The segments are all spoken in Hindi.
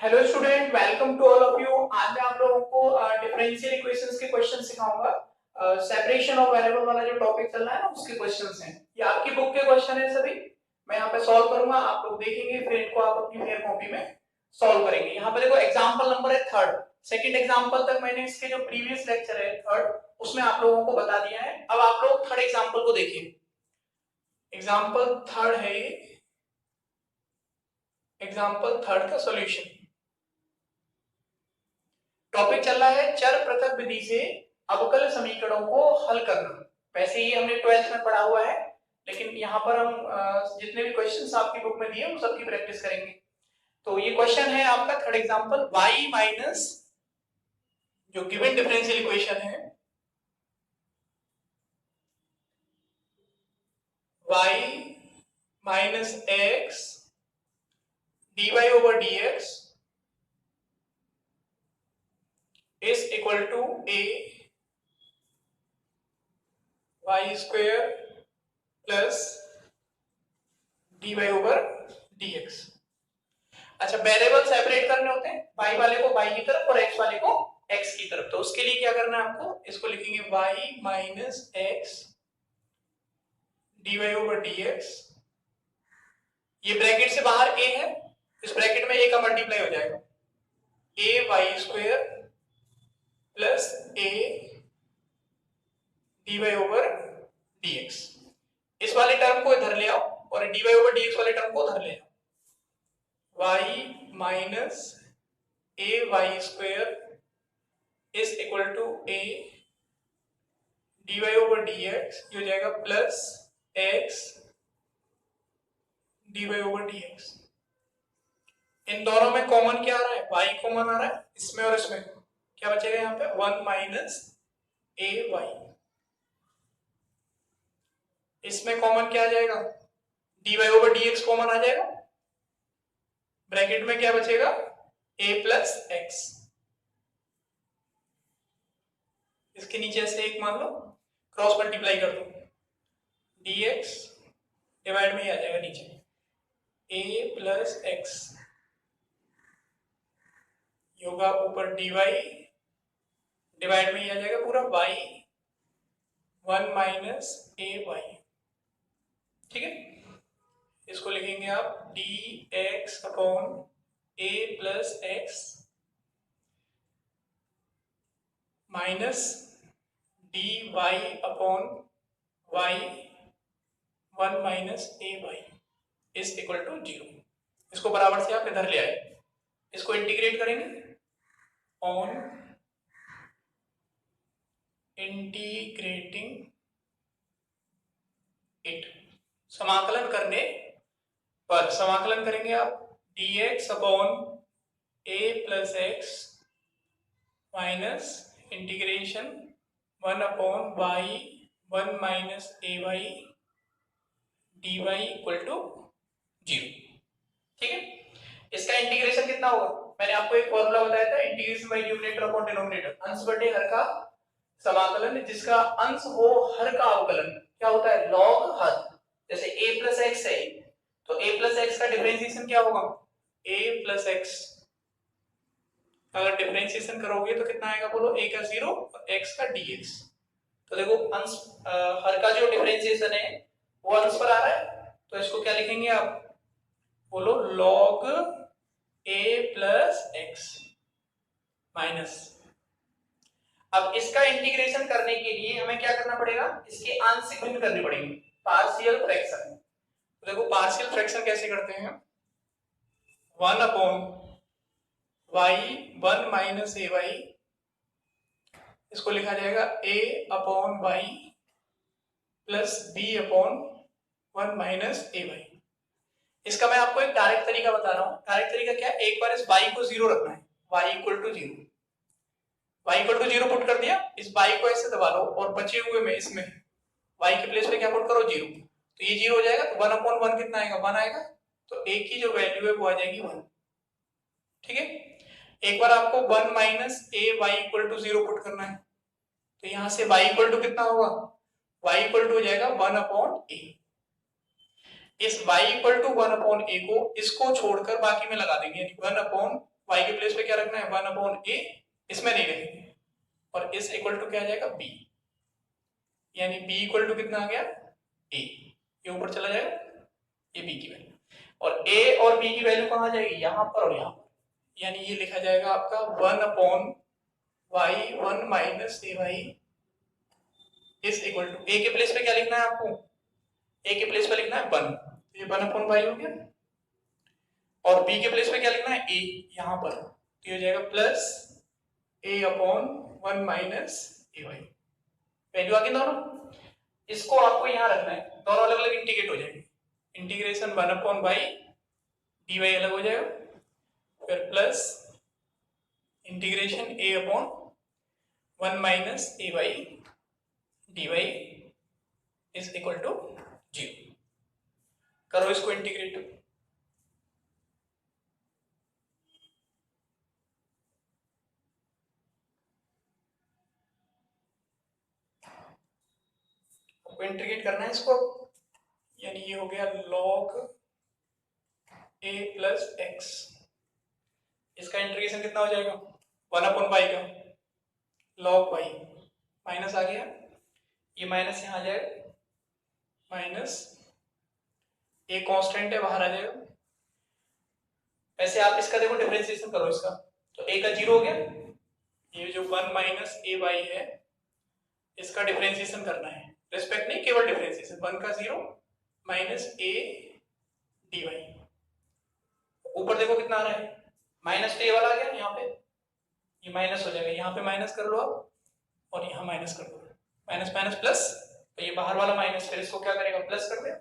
Hello student, welcome to all of you. आज मैं आप लोगों को डिफरेंशियल इक्वेशंस के क्वेश्चन सिखाऊंगा। सेपरेशन ऑफ वेरिएबल वाला जो टॉपिक चल रहा है ना, उसके क्वेश्चंस हैं। ये आपकी बुक के क्वेश्चन है सभी। मैं यहाँ पे सॉल्व करूंगा, आप लोग देखेंगे, फिर इनको आप अपनी फेयर कॉपी में सॉल्व करेंगे। यहाँ पे देखो एग्जाम्पल नंबर है थर्ड। सेकंड एग्जाम्पल तक मैंने इसके जो प्रीवियस लेक्चर है थर्ड, उसमें आप लोगों को बता दिया है। अब आप लोग थर्ड एग्जाम्पल को देखिए। एग्जाम्पल थर्ड है ये, एग्जाम्पल थर्ड का सोल्यूशन। टॉपिक चल रहा है चर पृथक विधि से अवकल समीकरणों को हल करना। वैसे ये हमने 12th में पढ़ा हुआ है, लेकिन यहाँ पर हम जितने भी क्वेश्चंस आपकी बुक में दिए उन सबकी प्रैक्टिस करेंगे। तो ये क्वेश्चन है आपका थर्ड एग्जांपल, y माइनस जो गिवन डिफरेंशियल इक्वेशन है y minus x dy over dx is equal to a y square plus dy over dx। अच्छा, वेरिएबल सेपरेट करने होते हैं, y वाले को y की तरफ और x वाले को x की तरफ। तो उसके लिए क्या करना है आपको, इसको लिखेंगे y minus x dy over dx। ये ब्रैकेट से बाहर a है, इस ब्रैकेट में a का मल्टीप्लाई हो जाएगा, a y square plus a dy over dx। इस वाले टर्म को इधर ले आओ और dy ओवर dx वाले टर्म को उधर ले आओ। y minus A Y square is equal to A D Y over D X, ये हो जाएगा plus X D Y over D X. इन दोनों में कॉमन क्या आ रहा है, y कॉमन आ रहा है इसमें और इसमें। क्या बचेगा यहाँ पे, 1 माइनस ए वाई। इसमें कॉमन क्या आ जाएगा, D Y over D X common आ जाएगा। ब्रैकेट में क्या बचेगा, a प्लस एक्स। इसके नीचे से एक मान लो, क्रॉस मल्टीप्लाई कर दो, dx डिवाइड में ही आ जाएगा नीचे, a प्लस एक्स योगा ऊपर dy डिवाइड में ही आ जाएगा पूरा y 1 माइनस ए वाई। ठीक है, इसको लिखेंगे आप dx upon a plus x minus dy upon y 1 minus A y is equal to 0। इसको बराबर से आप इधर ले आए, इसको इंटीग्रेट करेंगे ऑन इंटीग्रेटिंग इट। समाकलन करने पर समाकलन करेंगे आप dx upon a plus x minus integration 1 upon y 1 minus A y d y equal to 0। ठीक है, इसका इंटीग्रेशन कितना होगा, मैंने आपको एक फॉर्मूला बताया था, integration by numerator upon denominator. अंश बटे हर का समाकलन, जिसका अंश हो हर का अवकलन क्या होता है, लॉग हर। जैसे a प्लस एक्स है तो a प्लस एक्स का डिफरेंशिएशन क्या होगा, a प्लस एक्स। अगर डिफरेंशिएशन करोगे तो कितना आएगा बोलो, a का 0 और x का dx। तो देखो अंश हर का जो डिफरेंशिएशन है वो अंश पर आ रहा है, तो इसको क्या लिखेंगे आप बोलो, log a plus x minus. अब इसका इंटीग्रेशन करने के लिए हमें क्या करना पड़ेगा, इसके आंशिक भिन्न करने पड़ेंगे, पार्शियल फ्रैक्शन। तो देखो पार्शियल फ्रैक्शन कैसे करते हैं, 1 अपॉन y 1 माइनस ए वाई, इसको लिखा जाएगा a upon y plus b upon 1 minus A y. इसका मैं आपको एक डायरेक्ट तरीका बता रहा हूँ। डायरेक्ट तरीका क्या है, एक बार इस y को 0 रखना है, y equal to 0। y equal to 0 put कर दिया, इस y को ऐसे दबा लो और बचे हुए में इसमें y के प्लेस पे क्या पुट करो, 0। तो ये 0 हो जाएगा, तो 1 अपॉन 1 कितना आएगा, 1 आएगा। तो a की जो वैल्यू है वो आ जाएगी 1। ठीक है, एक बार आपको 1 minus A y equal to 0 put करना है, तो यहाँ से y इक्वल टू कितना होगा, y इक्वल टू हो जाएगा 1 अपॉन ए। इस y इक्वल टू 1 अपॉन ए को इसको छोड़कर बाकी में लगा देंगे, यानी 1 अपॉन y के प्लेस पे क्या रखना है 1/a, इसमें नहीं लिखेंगे, और इस इक्वल टू क्या आ जाएगा b, यानी b इक्वल टू कितना आ गया a, ये ऊपर चला जाएगा, ये b की वैल्यू, और a और b की वैल्यू कहाँ आ जाएगी यहाँ पर और यहाँ पर, यानी ये लिखा जाएगा आपका 1/y1 minus ay is equal to, a के प्लेस पे क्या लिखना है आपको, a के प्लेस पे लिखना है 1, तो ये 1/y हो गया, और b के प्लेस पे क्या लिखना है a यहाँ पर, तो ये हो जाएगा plus a/1 minus ay, value आ गई दोनों, इसको आपको यहाँ रखना है, दोनों अलग अलग इंटीग्रेट हो जाएंगे, इंटीग्रेशन 1/y dy अलग हो जाएगा, फिर plus integration a/1 minus ay dy is equal to 0, करो इसको इंटीग्रेट, इंटीग्रेट करना है इसको, यानी ये हो गया log a प्लस एक्स, इसका इंटीग्रेशन कितना हो जाएगा 1/y का log y, माइनस आ गया, ये माइनस यहाँ आ जाएगा, माइनस a कांस्टेंट है बाहर आ जाएगा, वैसे आप इसका देखो डिफरेंशिएशन करो इसका, तो a का 0 हो गया, ये जो 1 माइनस ay है इसका डिफरेंशिएशन करना है, रिस्पेक्ट नहीं केवल डिफरेंशिएशन, 1 का 0 माइनस a dy, ऊपर देखो कितना आ रहा है माइनस a वाला आ गया, यहाँ पे ये माइनस हो जाएगा, यहाँ पे माइनस कर लो आप और यहाँ माइनस कर दो, माइनस माइनस प्लस, तो ये बाहर वाला माइनस, फिर इसको क्या करेगा प्लस कर दे,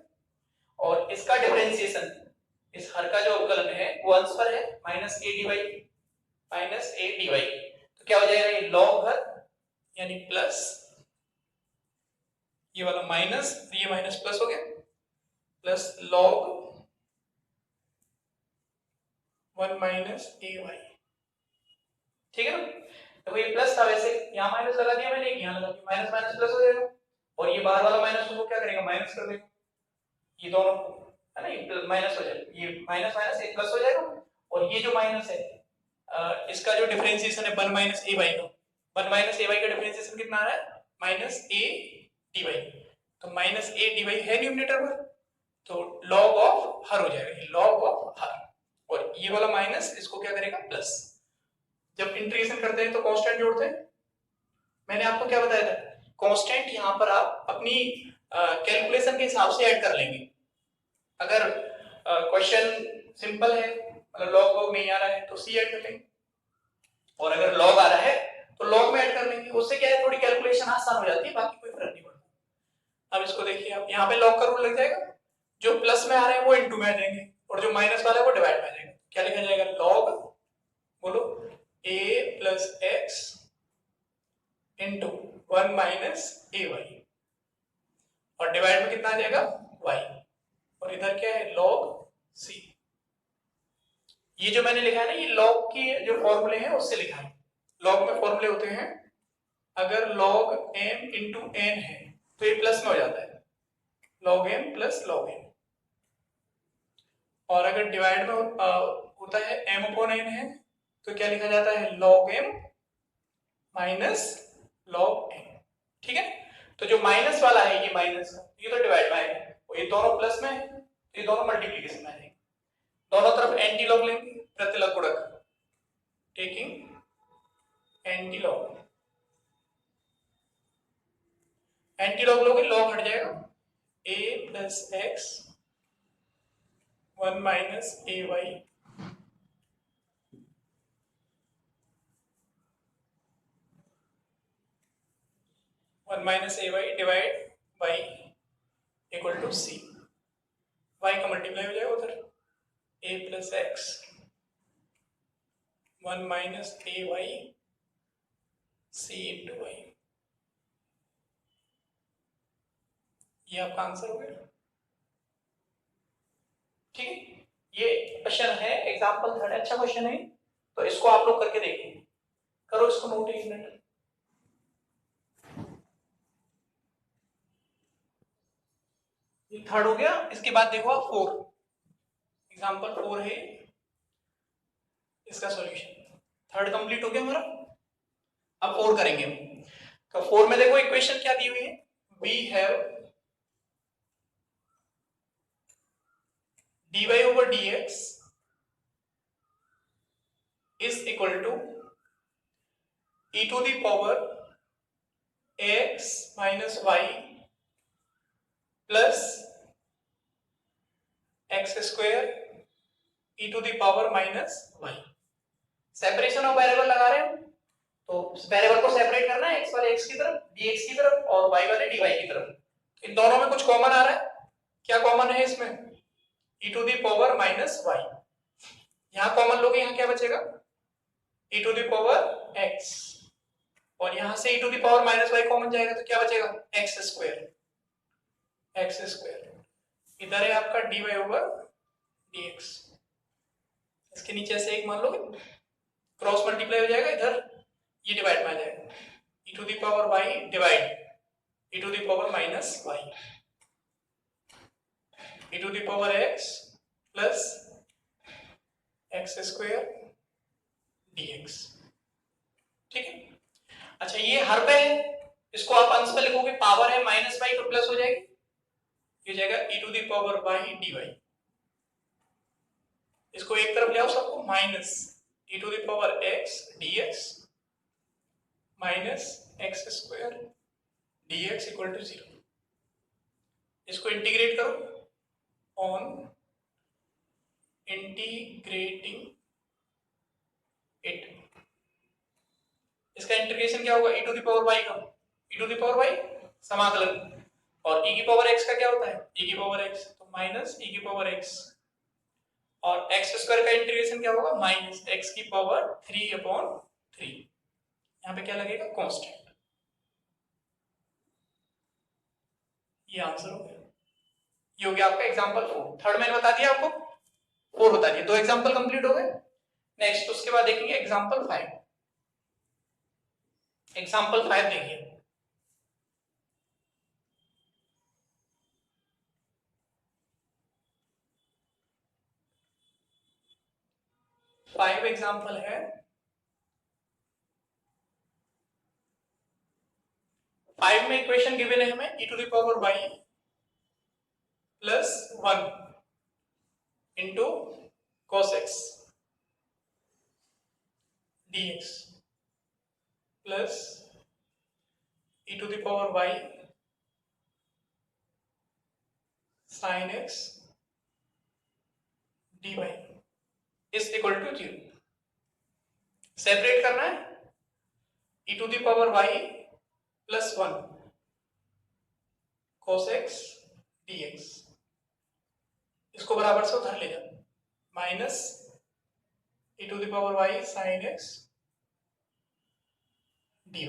और इसका डिफरेंशिएशन इस हर का जो अवकलन है वो अंश पर है, माइनस a dy, तो क्या हो जाएगा ये log हर, यानी प्लस ये वाला माइनस, ये माइनस प्लस हो गया, प्लस log 1 माइनस ay, ठीक है ना, तो ये प्लस था, वैसे यहाँ माइनस लगा दिया मैंने, यहाँ लगा दिया, माइनस माइनस प्लस हो जाएगा, और ये बाहर वाला माइनस को क्या करेगा माइनस कर देगा, ये दोनों है ना, ये माइनस हो जाएगा, ये माइनस माइनस एक प्लस हो जाएगा, और ये जो माइनस है इसका जो डिफरेंशिएशन है 1 माइनस ay का, 1 माइनस ay का डिफरेंशिएशन कितना आ रहा है माइनस a dy, तो माइनस a dy है न्यूमरेटर पर, तो log ऑफ हर हो जाएगा, ये log ऑफ हर, और ये वाला माइनस इसको क्या करेगा प्लस, जब इंटीग्रेशन करते हैं तो कांस्टेंट जोड़ते हैं, मैंने आपको क्या बताया था कांस्टेंट यहाँ पर आप अपनी कैलकुलेशन के हिसाब से ऐड कर लेंगे, अगर क्वेश्चन सिंपल है मतलब log वॉग नहीं आ रहा है तो c ऐड कर लेंगे, और अगर log आ रहा है तो log में ऐड कर लेंगे, उससे क्या है थोड़ी कैलकुलेशन आसान हो जाती है, बाकी कोई फर्क नहीं पड़ता। अब इसको देखिए आप, यहाँ पे log का रूल लग जाएगा, जो प्लस में आ रहे हैं वो इनटू में आ जाएंगे, और जो माइनस वाला है वो डिवाइड में आ जाएगा, क्या लिखा जाएगा log बोलो a plus x into 1 minus ay, और डिवाइड में कितना आ जाएगा y, और इधर क्या है log c, ये जो मैंने लिखा है ना ये log की जो फॉर्मूले हैं उससे लिखा है, log में फॉर्मूले होते हैं, अगर log m इंटू n है तो ये प्लस में हो जाता है log m plus log n, और अगर डिवाइड में होता है m अपॉन n है तो क्या लिखा जाता है log m minus log n, ठीक है, तो जो माइनस वाला है ये माइनस का, ये तो डिवाइड में आएगा, और ये दोनों प्लस में है तो ये दोनों मल्टीप्लिकेशन में आएंगे, दोनों तरफ एंटी लॉग लेंगे, प्रतिलग गुणक, taking anti log, anti log लोगे लॉग हट जाएगा, a plus x 1 minus ay 1 minus ay divide y equal to c, y का मल्टीप्लाई हो जाएगा उधर, a plus x 1 minus ay c into y, ये आपका आंसर हो गया, ठीक है, ये क्वेश्चन है एग्जाम्पल थर्ड, अच्छा क्वेश्चन है, तो इसको आप लोग करके देखिए, करो इसको नोट एक मिनट, ये थर्ड हो गया, इसके बाद देखो आप 4, एग्जाम्पल 4 है, इसका सॉल्यूशन। थर्ड कंप्लीट हो गया हमारा। अब 4 करेंगे हम। तो 4 में देखो इक्वेशन क्या दी हुई है, we have dy over dx is equal to e to the power x minus y plus x square e to the power minus y। Separation of variable लगा रहे हैं, तो वेरिएबल को सेपरेट करना है, x वाले x की तरफ, dx की तरफ और y वाले dy की तरफ। इन दोनों में कुछ कॉमन आ रहा है, क्या कॉमन है इसमें, e to the power minus y। यहां कॉमन लोगे, यहां क्या बचेगा, e to the power x, और यहां से e to the power minus y common जाएगा तो क्या बचेगा, x स्क्वायर। इधर है आपका dy over dx, इसके नीचे से एक मान लो क्रॉस मल्टीप्लाई हो जाएगा, इधर ये डिवाइड में आ जाएगा, e to the power y divide e to the power minus y, e to the power x plus x square dx। ठीक है। अच्छा ये हर पे है, इसको आप अंश पे लिखोगे, पावर है माइनस y तो प्लस हो जाएगी, ये जाएगा e to the power y dy। इसको एक तरफ ले आओ सबको, minus e to the power x dx minus x square dx equal to 0। इसको इंटीग्रेट करो, ऑन इंटीग्रेटिंग इट, इसका इंटीग्रेशन क्या होगा, e to the power y का, e to the power y समाकलन, और e की पावर x का क्या होता है, e की पावर x, तो माइनस e की पावर x, और x स्क्वायर का इंटीग्रेशन क्या होगा, माइनस x की पावर 3/3। यहाँ पे क्या लगेगा, कांस्टेंट। ये आंसर हो गया। ये हो गया आपका एग्जांपल 4। थर्ड मैंने बता दिया आपको, 4 बता दिया, 2 एग्जांपल कंप्लीट हो गए। नेक्स्ट उसके बाद देखेंगे एग्जांपल 5। एग्जांपल 5 देखिए, फाइव एग्जांपल है। 5 में इक्वेशन गिवन है हमें, e to the power y plus 1 into cos x dx plus e to the power y sin x dy is equal to 0। Separate करना है, e to the power y plus 1 cos x dx, इसको बराबर से उधर ले जाओ, minus e to the power y sin x dy,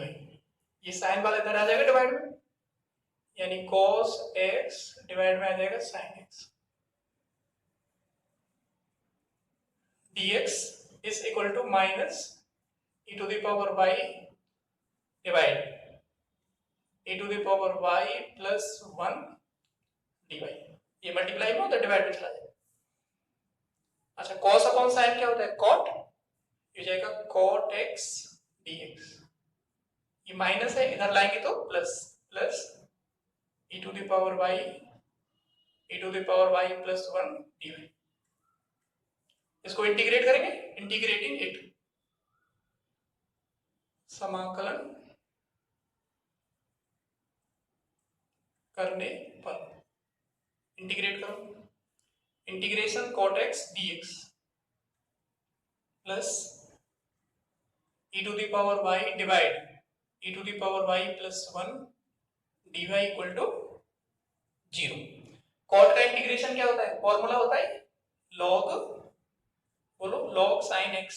ये साइन वाला इधर आ जाएगा डिवाइड में, यानी cos x डिवाइड में आ जाएगा sin x dx is equal to minus e to the power y divide e to the power y plus 1 dy, ये मल्टीप्लाई में होता है, डिवाइड में चला जाएगा। अच्छा cos अपॉन sin क्या होता है, cot, ये जाएगा cot x dx, ये माइनस है, इधर लाएंगे तो plus, plus e to the power y plus 1 dy। इसको इंटीग्रेट करेंगे, इंटीग्रेटिंग इट, समाकलन करने पर, इंटीग्रेट करो, integration cot x dx plus e to the power y divide e to the power y plus 1 dy equal to 0। cot का इंटीग्रेशन क्या होता है, फॉर्मूला होता है log, बोलो log sin x।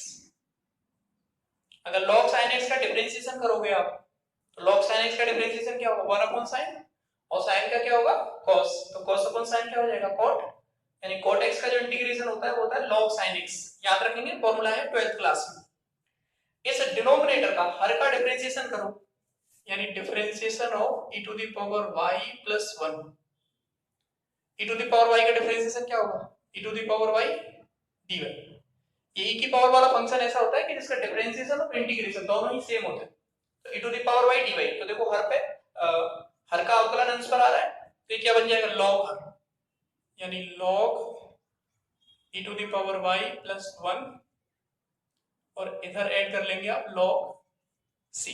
अगर log sin x का डिफरेंशिएशन करोगे आप, तो log sin x का डिफरेंशिएशन क्या होगा, 1 अपॉन sin, और sin का क्या होगा cos, तो cos अपॉन sin क्या हो जाएगा cot, यानी cot x का जो इंटीग्रेशन होता है वो होता है log sin x। याद रखेंगे, फॉर्मूला है 12th क्लास में। इस डिनोमिनेटर का हर का डिफरेंशिएशन करो, यानी differentiation of e to the power y plus 1, e to the power y का डिफरेंशिएशन क्या होगा, e to the power y dy, e की पावर वाला फंक्शन ऐसा होता है कि जिसका डिफरेंशिएशन और इंटीग्रेशन दोनों ही सेम होते हैं। तो e to the power y dy, तो देखो हर पे हर का अवकलन अंश पर आ रहा है, तो ये क्या बन जाएगा, log हर, यानी log e to the power y plus 1, और इधर ऐड कर लेंगे आप log c,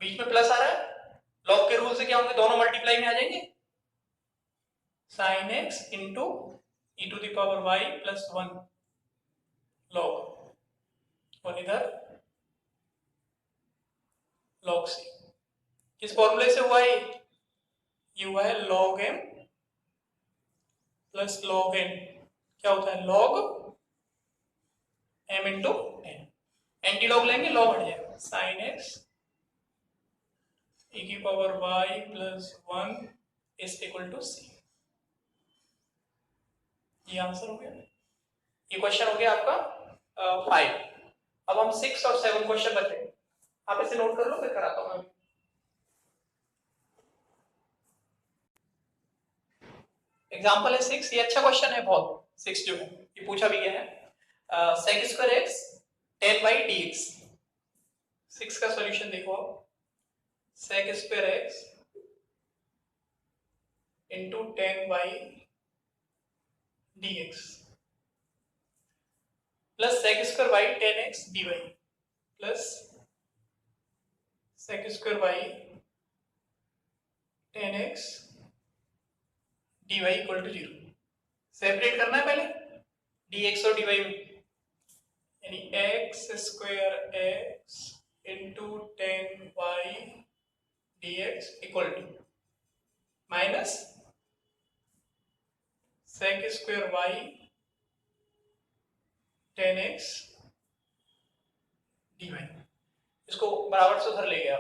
बीच में प्लस आ रहा है, log के रूल से क्या होंगे, दोनों मल्टीप्लाई में आ जाएंगे, sin x into e to the power y plus 1 log, और इधर log c। किस फॉर्मूले से हुआ है, ये हुआ है log m plus log n, क्या होता है log m into n, anti log लेंगे लॉग हट जाएगा, sin x e की power y plus 1 is equal to c। ये आंसर हो गया, ये क्वेश्चन हो गया आपका 5। अब हम 6 और 7 क्वेश्चन बचे, आप इसे नोट कर लो, फिर कराता हूं मैं। एग्जाम्पल है 6, ये अच्छा क्वेश्चन है बहुत, 6 जो है ये पूछा भी गया है, sec स्क्वायर x 10/dx। 6 का सॉल्यूशन देखो आप, sec square x into 10/dx plus sec square y 10x dy plus sec square y 10x dy equal to 0। Separate करना है पहले dx और dy में, यानी x square x into 10y dx equal to minus sec square y 10x dy। इसको बराबर से उधर ले गया,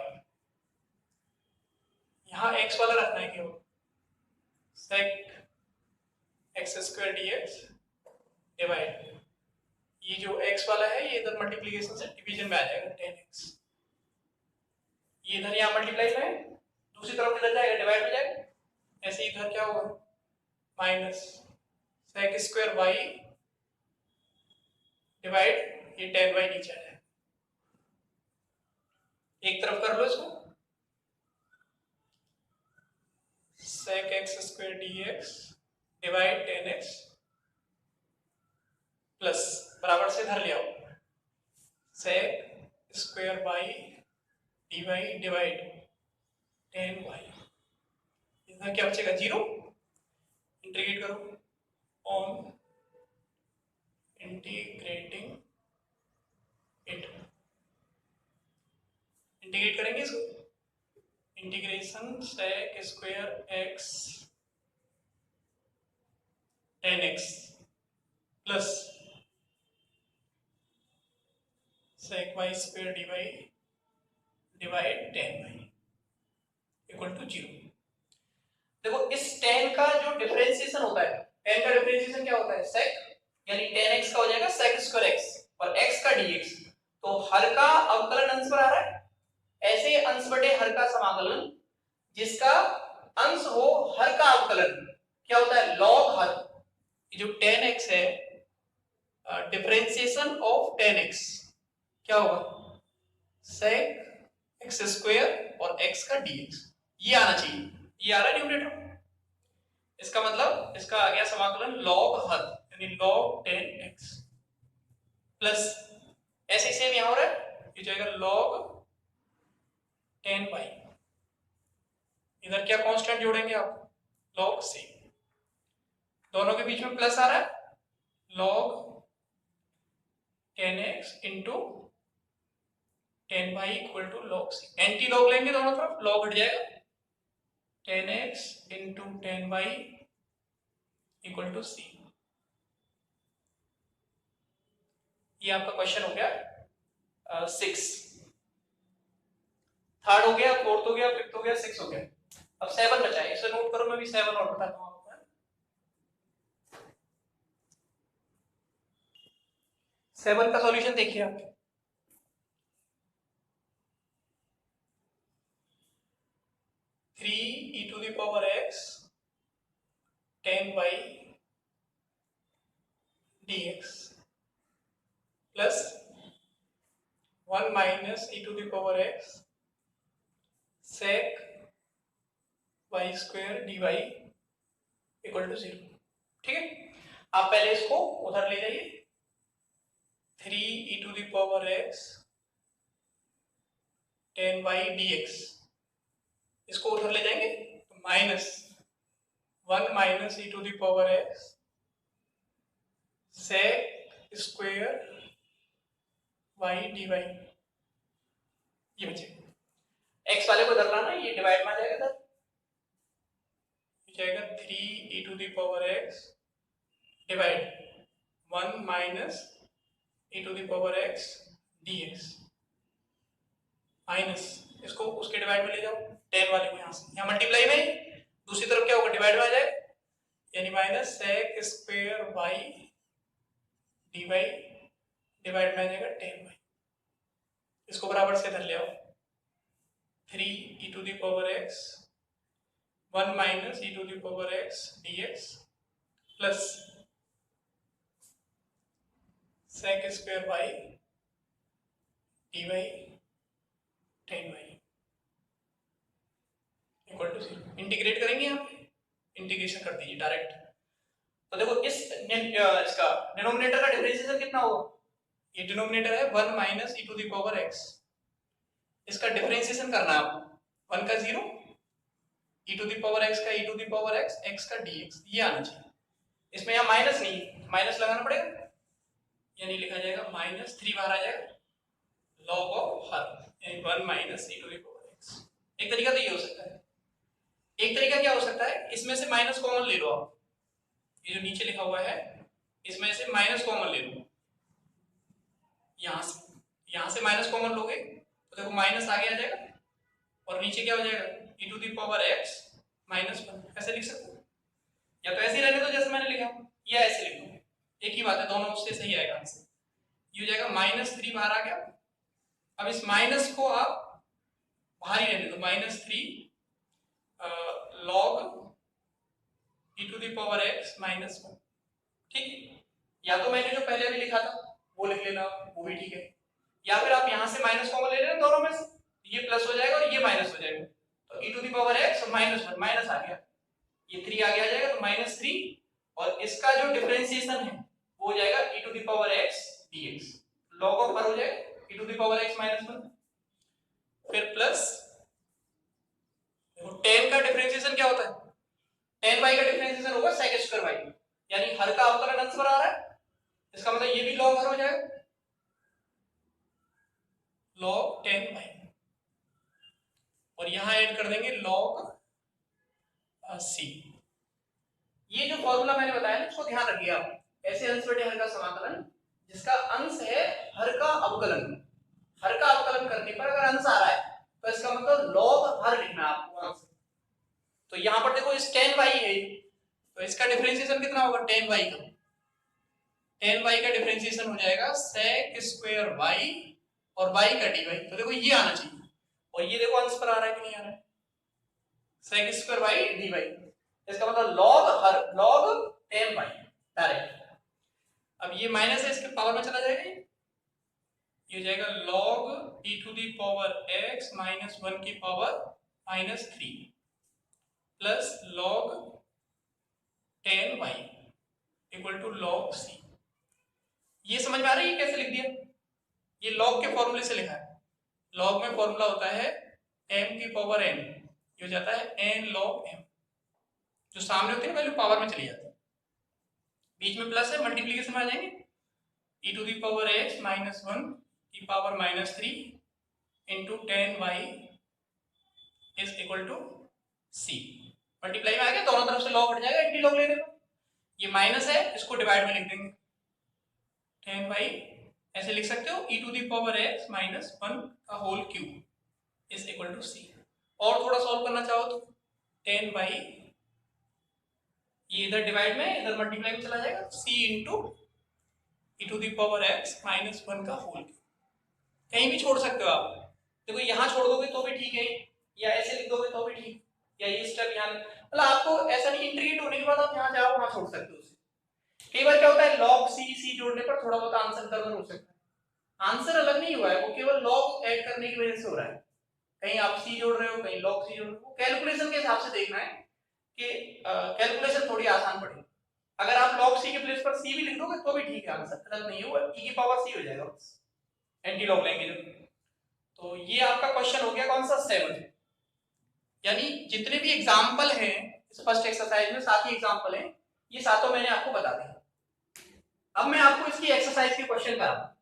यहाँ x वाला रखना है केवल, sec x square dx divide, ये जो x वाला है ये इधर मल्टीप्लिकेशन से डिवीजन में आ जाएगा 10x, ये इधर यहाँ मल्टीप्लाई में दूसरी तरफ इधर जाएगा डिवाइड में जाएगा, ऐसे इधर क्या होगा minus sec square y divide ये 10y नीचे आ जाएगा, एक तरफ कर लो इसको, sec x square dx divide 10x plus बराबर से इधर ले आओ sec square y dy divide 10y, इधर क्या बचेगा 0, इंटीग्रेट करो ऑन इंटीग्रेटिंग इट, इंटीग्रेट करेंगे इसको, integration sec square x 10x plus sec y square dy divide 10y equal to 0। देखो इस 10 का जो डिफरेंशिएशन होता है, 10 का डिफरेंशिएशन क्या होता है sec, यानी 10x का हो जाएगा sec स्क्वायर x और x का dx, तो हर का अवकलन अंश पर आ रहा है, ऐसे अंश बटे हर का समाकलन जिसका अंश हो हर का अवकलन क्या होता है log हर, ये जो 10x है डिफरेंशिएशन ऑफ 10x क्या होगा sec x स्क्वायर और x का dx, ये आना चाहिए, ये आ रहा है न्यूमरेटर, इसका मतलब इसका आ गया समाकलन log हर, यानी log 10x प्लस ऐसे सेम यहां हो रहा है, ये जाएगा log 10y, इधर क्या कांस्टेंट जोड़ेंगे आप log c, दोनों के बीच में प्लस आ रहा है log 10x into 10y equal to log c, anti log लेंगे दोनों तरफ, log हट जाएगा 10x into 10y equal to c। ये आपका क्वेश्चन हो गया 6, थर्ड हो गया, फोर्थ हो गया, फिफ्थ हो गया, 6 हो गया, अब 7 बचा है, इसे नोट करो, मैं भी 7 और बताता हूं आपको। 7 का सॉल्यूशन देखिए आप, three e to the power x 10y dx plus 1 minus e to the power x sec y square dy equal to 0। ठीक है, आप पहले इसको उधर ले जाइए, 3 e to the power x tan y dx, इसको उधर ले जाएंगे तो minus 1 minus e to the power x sec square y dy, ये बचेगा। x वाले को उधर लाना, ये डिवाइड में आ जाएगा, इधर जाएगा 3 e to the power x divide 1 minus e to the power x dx minus, इसको उसके डिवाइड में ले जाओ, tan वाले को यहाँ से, यहाँ मल्टीप्लाई में दूसरी तरफ क्या होगा, डिवाइड में आ जाएगा, यानी minus sec square y dy divide में आ जाएगा tan y, इसको बराबर से इधर ले आओ, 3 e to the power x 1 minus e to the power x dx plus sec square y dy tan y equal to 0। Integrate करेंगे, यहाँ पे इंटीग्रेशन कर दीजिए डायरेक्ट, तो देखो इसका डिनोमिनेटर का डिफरेंशिएशन कितना होगा, ये डिनोमिनेटर है 1 minus e to the power x, इसका डिफरेंशिएशन करना है आपको, 1 का 0 e to the power x का e to the power x x का dx, ये आना चाहिए। इसमें यहाँ माइनस नहीं, माइनस लगाना पड़ेगा, यानी लिखा जाएगा माइनस 3 बाहर आ जाएगा, log ऑफ हर, यानी 1 minus e to the power x। एक तरीका तो ये हो सकता है, एक तरीका क्या हो सकता है, इसमें से माइनस कॉमन ले लो आप, ये जो नीचे लिखा हुआ है इसमें से माइनस कॉमन ले लो, यहाँ से माइनस कॉमन लोगे तो देखो माइनस आगे आ जाएगा और नीचे क्या हो जाएगा, e to the power x minus 1, ऐसे लिख सकते हो, या तो ऐसे ही रहने दो जैसे मैंने लिखा, या ऐसे लिख दो, एक ही बात है, दोनों उससे सही आएगा आंसर। ये हो जाएगा माइनस 3 बाहर आ गया, अब इस माइनस को आप बाहर ही रहने दो, minus 3 log e to the power x minus 1, ठीक है, या तो मैंने जो पहले अभी लिखा था वो लिख लेना, वो भी ठीक है, या फिर आप यहाँ से माइनस कॉमन ले लेना दोनों में से, ये प्लस हो जाएगा और ये माइनस हो जाएगा, तो e to the power x और माइनस 1, माइनस आ गया, ये 3 आगे आ जाएगा तो माइनस 3, और इसका जो डिफरेंशिएशन है वो हो जाएगा e to the power x dx, log of हर हो जाएगा e to the power x minus 1, फिर प्लस tan का डिफरेंशिएशन क्या होता है, tan y का डिफरेंशिएशन होगा sec स्क्वायर y, यानी हर का अवकलन अंश पर आ रहा है, इसका मतलब ये भी log हर हो जाएगा, log tan y, और यहां ऐड कर देंगे log c। ये जो फॉर्मूला मैंने बताया ना, इसको ध्यान रखिए आप, ऐसे अंश बटे हर का समाकलन जिसका अंश है हर का अवकलन, हर का अवकलन करने पर अगर अंश आ रहा है तो इसका मतलब log हर लिखना है आपको अंश। तो यहां पर देखो इस tan y है, तो इसका डिफरेंशिएशन कितना होगा, tan y का, tan y का डिफरेंशिएशन हो जाएगा sec स्क्वायर y और y का dy, तो देखो ये आना चाहिए, और ये देखो अंश पर आ रहा है कि नहीं आ रहा है, sec स्क्वायर y dy, इसका मतलब log हर, log tan y डायरेक्ट। अब ये माइनस है, इसके पावर में चला जाएगा, ये हो जाएगा log e to the power x minus 1 की power minus 3 plus log tan y equal to log c। ये समझ में आ रहा है ये कैसे लिख दिया, ये log के फॉर्मूले से लिखा है, log में फॉर्मूला होता है m की पावर n, ये हो जाता है n log m, जो सामने होती है वैल्यू पावर में चली जाती है, बीच में प्लस है, मल्टीप्लिकेशन में आ जाएंगे, e to the power x minus 1 की power minus 3 into tan y is equal to c, multiply में आ गया, दोनों तरफ से log हट जाएगा, एंटी लॉग लेने को, ये माइनस है इसको डिवाइड में लिख देंगे, tan y ऐसे लिख सकते हो e to the power x minus 1 का whole cube is equal to c। और थोड़ा सॉल्व करना चाहो तो tan y ये इधर डिवाइड में इधर मल्टीप्लाई में चला जाएगा, c into e to the power x minus 1 का होल क्यूब, कहीं भी छोड़ सकते हो आप, देखो यहाँ छोड़ दोगे तो भी ठीक है, या ऐसे लिख दोगे तो भी ठीक, या ये स्टेप यहाँ, मतलब आपको ऐसा नहीं इंटीग्रेट होने के बाद आप यहाँ जाओ वहां छोड़ सकते हो उसे, कई बार क्या होता है log सी जोड़ने पर थोड़ा बहुत आंसर इधर उधर हो सकता है, आंसर अलग नहीं हुआ है, वो केवल log ऐड करने की वजह से हो रहा है। कहीं आप सी जोड़ रहे हो, कहीं log सी जोड़ रहे हो, कैलकुलेशन के हिसाब से देखना है कि कैलकुलेशन थोड़ी आसान पड़ेगी। अगर आप log सी के प्लेस पर सी भी लिख दोगे तो भी ठीक है, आंसर गलत नहीं हुआ, e की पावर सी हो जाएगा बस, एंटी लॉग लैंग्वेज। तो ये आपका क्वेश्चन हो गया कौन सा 7। यानी जितने भी एग्जाम्पल हैं इस फर्स्ट एक्सरसाइज में, 7 ही एग्जाम्पल हैं, ये सातों मैंने आपको बता दिया। अब मैं आपको इसकी एक्सरसाइज के क्वेश्चन कराऊंगा,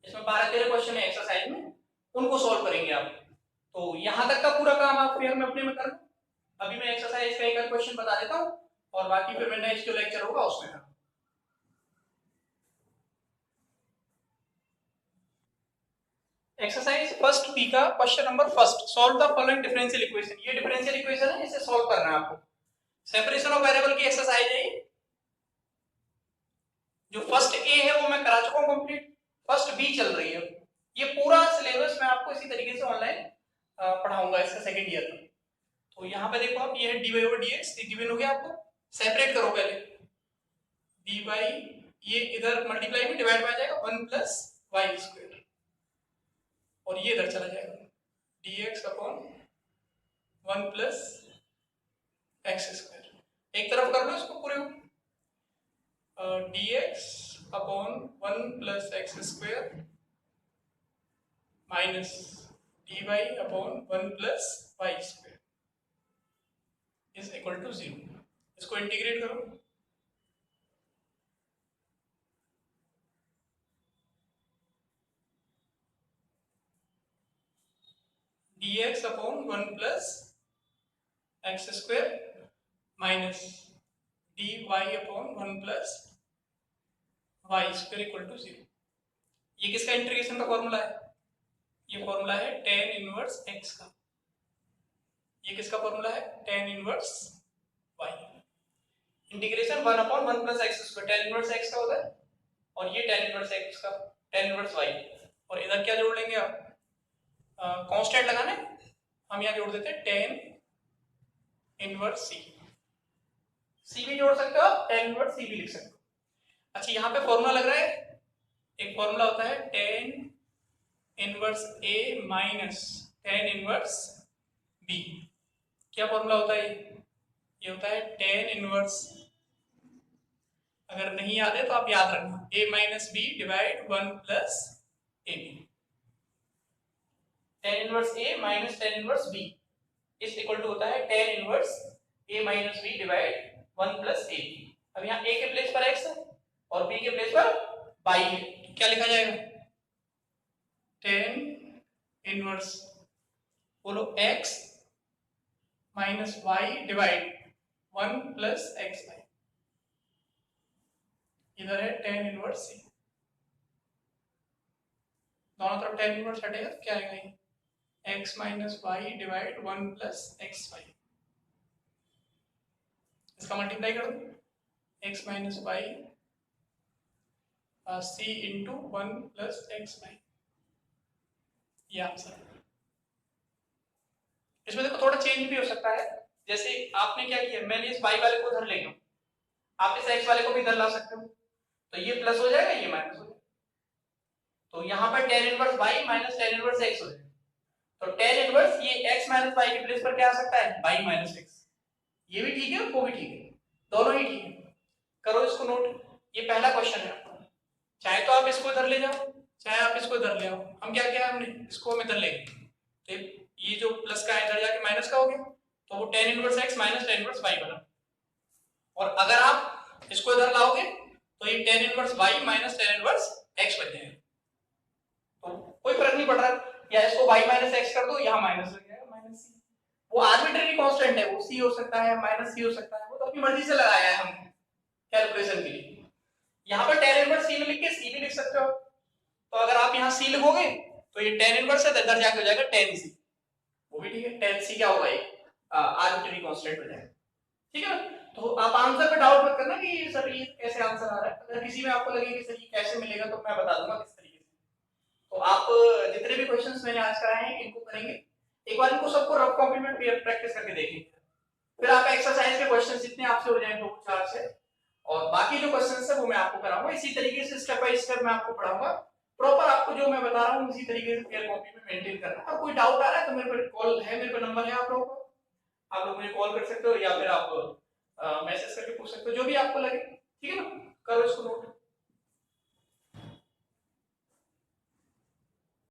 इसमें 12-13 क्वेश्चन है एक्सरसाइज में, उनको सॉल्व करेंगे आप। तो यहां तक का पूरा काम आप फिर में अपने में कर लो। अभी मैं एक्सरसाइज का एक क्वेश्चन बता देता हूं और बाकी फिर मैं नेक्स्ट जो लेक्चर होगा उसमें करूंगा। एक्सरसाइज फर्स्ट बी का question number first, solve the following differential equation. ये डिफरेंशियल इक्वेशन है, इसे सॉल्व करना है आपको। सेपरेशन ऑफ वेरिएबल की एक्सरसाइज है। जो फर्स्ट ए है वो मैं करा चुका हूं कंप्लीट, फर्स्ट बी चल रही है। ये पूरा सिलेबस मैं आपको इसी तरीके से ऑनलाइन पढ़ाऊंगा इसका सेकंड ईयर का। तो यहाँ पे देखो आप, ये है dy over dx, ये गिवन हो गया आपको। सेपरेट करो पहले, dy ये इधर मल्टीप्लाई में डिवाइड में आ जाएगा 1 प्लस वाई स्क्वायर, और ये इधर चला जाएगा dx upon 1 plus x square. एक तरफ कर लो इसको पूरे को, dx upon 1 plus x square minus dy upon 1 plus y square is equal to 0। इसको इंटीग्रेट करो, dx upon 1 plus x square minus dy upon 1 plus y square equal to 0। ये किसका इंटीग्रेशन का फॉर्मूला है? ये फॉर्मूला है tan इनवर्स x का। ये किसका फॉर्मूला है? tan inverse y। Integration 1 upon 1 plus x square, tan inverse x का होता है, और ये tan इनवर्स x का, tan इनवर्स y। और इधर क्या जोड़ लेंगे आप? कांस्टेंट लगाना है, हम यहाँ जोड़ देते हैं tan इनवर्स c। c भी जोड़ सकते हो आप, tan इनवर्स c भी लिख सकते हो। अच्छा, यहाँ पे फॉर्मूला लग रहा है, एक फॉर्मूला होता है tan inverse a minus tan inverse b। क्या फॉर्मूला होता है ये होता है tan इनवर्स, अगर नहीं याद है तो आप याद रखना, a minus B divide 1 plus A B. tan inverse a minus tan inverse b is equal to होता है tan inverse a minus b divide 1 plus A B. अब यहाँ a के प्लेस पर x है और b के प्लेस पर y है, तो क्या लिखा जाएगा? tan इनवर्स, बोलो x minus Y divide 1 plus X Y, इधर है tan इनवर्स c, दोनों तरफ tan इनवर्स हटेगा तो क्या आएगा? ये x minus Y divide 1 plus X Y. इसका मल्टीप्लाई कर दो, x minus Y c into 1 plus X Y, ये आंसर है। इसमें देखो थोड़ा चेंज भी हो सकता है, जैसे आपने क्या किया, मैंने इस y वाले को इधर ले गया, आप इस x वाले को भी इधर ला सकते हो, तो ये प्लस हो जाएगा, ये माइनस हो जाएगा, तो यहाँ पर tan inverse y minus tan inverse x हो जाएगा। तो tan इनवर्स ये x माइनस y के प्लेस पर क्या आ सकता है? y minus x। ये भी ठीक है, वो भी ठीक है, दोनों ही ठीक है। करो इसको नोट, ये पहला क्वेश्चन है आपका। चाहे तो आप इसको इधर ले जाओ, चाहे आप इसको इधर ले आओ। हम क्या किया, हमने इसको हम इधर ले गए, तो ये जो प्लस का है इधर जाके माइनस का हो गया, तो वो tan inverse x minus tan inverse y बना। और अगर आप इसको इधर लाओगे तो ये tan inverse y minus tan inverse x बन जाएगा, तो कोई फर्क नहीं पड़ रहा। या इसको y माइनस x कर दो, यहाँ माइनस हो जाएगा, माइनस c। वो आर्बिट्रेरी कांस्टेंट है, वो c हो सकता है, माइनस c हो सकता है, वो तो अपनी मर्जी से लगाया है हमने कैलकुलेशन के लिए। यहाँ पर tan इनवर्स c में लिख के c भी लिख सकते हो, तो अगर आप यहाँ c लिखोगे तो ये tan इनवर्स है, इधर जाके हो जाएगा tan c, वो भी ठीक है। tan c क्या होगा? ये आर्बिट्रेरी कांस्टेंट हो जाएगा, ठीक है। तो आप आंसर पे डाउट मत करना कि सर ये कैसे आंसर आ रहा है, अगर किसी में आपको लगे कि सर ये कैसे मिलेगा तो मैं बता दूंगा किस तरीके से। तो आप जितने भी क्वेश्चंस मैंने आज कराए हैं इनको करेंगे, एक बार इनको सबको रफ कॉपी में प्रैक्टिस करके देखेंगे, फिर आप एक्सरसाइज के क्वेश्चंस जितने आपसे हो जाए 2-4 से और बाकी जो क्वेश्चन है वो मैं आपको कराऊंगा इसी तरीके से, स्टेप बाय स्टेप मैं आपको पढ़ाऊंगा। प्रॉपर आपको जो मैं बता रहा हूँ उसी तरीके से फेयर कॉपी में मेंटेन करना है। और कोई डाउट आ रहा है तो मेरे पर कॉल है, मेरे पर नंबर है आप लोगों को, आप लोग मुझे कॉल कर सकते हो या फिर आप मैसेज करके पूछ सकते हो, जो भी आपको लगे। ठीक है ना, करो इसको।